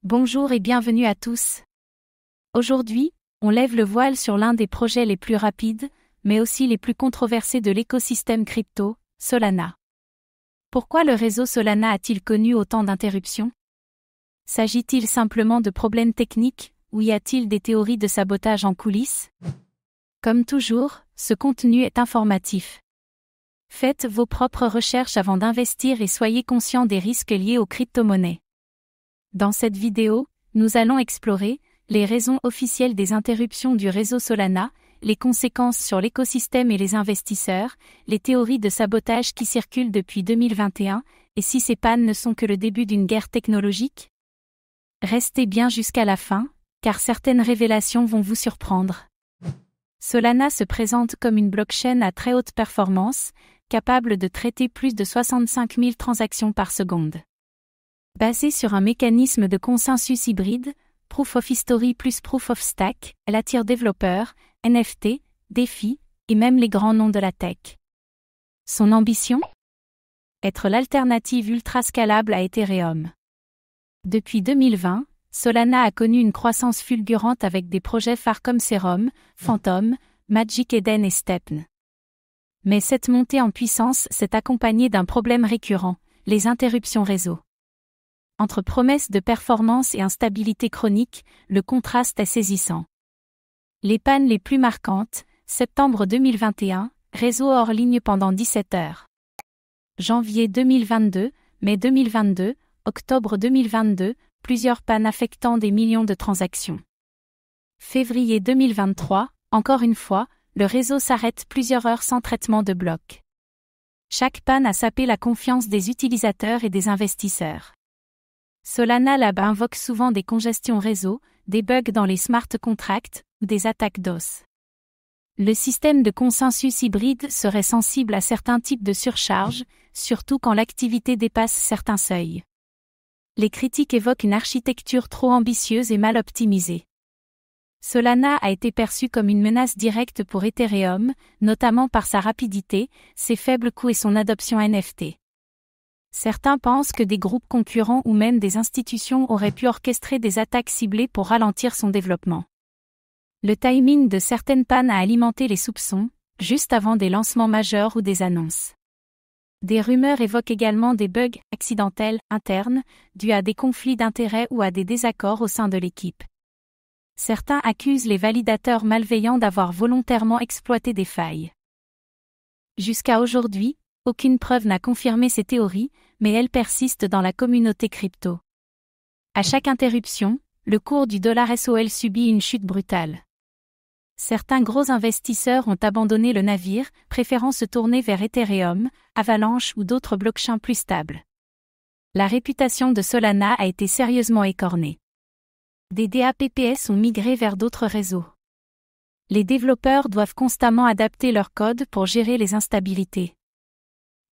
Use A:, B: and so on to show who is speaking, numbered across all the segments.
A: Bonjour et bienvenue à tous. Aujourd'hui, on lève le voile sur l'un des projets les plus rapides, mais aussi les plus controversés de l'écosystème crypto, Solana. Pourquoi le réseau Solana a-t-il connu autant d'interruptions? S'agit-il simplement de problèmes techniques, ou y a-t-il des théories de sabotage en coulisses? Comme toujours, ce contenu est informatif. Faites vos propres recherches avant d'investir et soyez conscients des risques liés aux crypto-monnaies. Dans cette vidéo, nous allons explorer les raisons officielles des interruptions du réseau Solana, les conséquences sur l'écosystème et les investisseurs, les théories de sabotage qui circulent depuis 2021, et si ces pannes ne sont que le début d'une guerre technologique. Restez bien jusqu'à la fin, car certaines révélations vont vous surprendre. Solana se présente comme une blockchain à très haute performance, capable de traiter plus de 65 000 transactions par seconde. Basée sur un mécanisme de consensus hybride, Proof of History plus Proof of Stake, elle attire développeurs, NFT, défis, et même les grands noms de la tech. Son ambition? Être l'alternative ultra scalable à Ethereum. Depuis 2020, Solana a connu une croissance fulgurante avec des projets phares comme Serum, Phantom, Magic Eden et Stepn. Mais cette montée en puissance s'est accompagnée d'un problème récurrent, les interruptions réseau. Entre promesses de performance et instabilité chronique, le contraste est saisissant. Les pannes les plus marquantes, septembre 2021, réseau hors ligne pendant 17 heures. Janvier 2022, mai 2022, octobre 2022, plusieurs pannes affectant des millions de transactions. Février 2023, encore une fois, le réseau s'arrête plusieurs heures sans traitement de bloc. Chaque panne a sapé la confiance des utilisateurs et des investisseurs. Solana Lab invoque souvent des congestions réseau, des bugs dans les smart contracts ou des attaques DOS. Le système de consensus hybride serait sensible à certains types de surcharge, surtout quand l'activité dépasse certains seuils. Les critiques évoquent une architecture trop ambitieuse et mal optimisée. Solana a été perçu comme une menace directe pour Ethereum, notamment par sa rapidité, ses faibles coûts et son adoption NFT. Certains pensent que des groupes concurrents ou même des institutions auraient pu orchestrer des attaques ciblées pour ralentir son développement. Le timing de certaines pannes a alimenté les soupçons, juste avant des lancements majeurs ou des annonces. Des rumeurs évoquent également des bugs accidentels internes, dus à des conflits d'intérêts ou à des désaccords au sein de l'équipe. Certains accusent les validateurs malveillants d'avoir volontairement exploité des failles. Jusqu'à aujourd'hui, aucune preuve n'a confirmé ces théories, mais elles persistent dans la communauté crypto. À chaque interruption, le cours du $SOL subit une chute brutale. Certains gros investisseurs ont abandonné le navire, préférant se tourner vers Ethereum, Avalanche ou d'autres blockchains plus stables. La réputation de Solana a été sérieusement écornée. Des DApps ont migré vers d'autres réseaux. Les développeurs doivent constamment adapter leur code pour gérer les instabilités.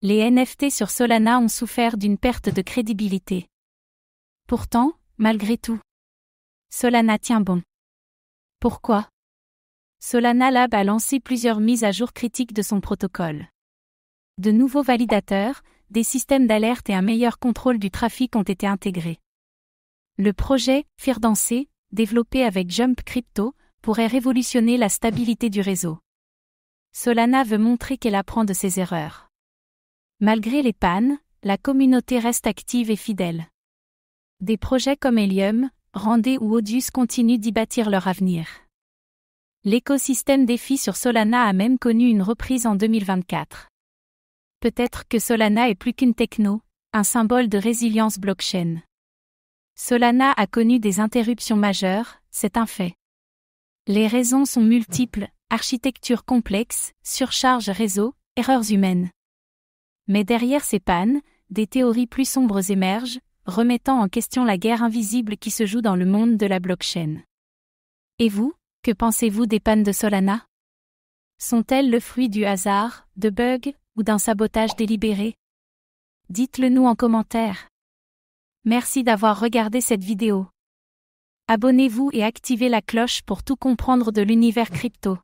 A: Les NFT sur Solana ont souffert d'une perte de crédibilité. Pourtant, malgré tout, Solana tient bon. Pourquoi? Solana Lab a lancé plusieurs mises à jour critiques de son protocole. De nouveaux validateurs, des systèmes d'alerte et un meilleur contrôle du trafic ont été intégrés. Le projet, Firdancé, développé avec Jump Crypto, pourrait révolutionner la stabilité du réseau. Solana veut montrer qu'elle apprend de ses erreurs. Malgré les pannes, la communauté reste active et fidèle. Des projets comme Helium, Randé ou Audius continuent d'y bâtir leur avenir. L'écosystème DeFi sur Solana a même connu une reprise en 2024. Peut-être que Solana est plus qu'une techno, un symbole de résilience blockchain. Solana a connu des interruptions majeures, c'est un fait. Les raisons sont multiples, architecture complexe, surcharge réseau, erreurs humaines. Mais derrière ces pannes, des théories plus sombres émergent, remettant en question la guerre invisible qui se joue dans le monde de la blockchain. Et vous, que pensez-vous des pannes de Solana? Sont-elles le fruit du hasard, de bugs, ou d'un sabotage délibéré? Dites-le nous en commentaire. Merci d'avoir regardé cette vidéo. Abonnez-vous et activez la cloche pour tout comprendre de l'univers crypto.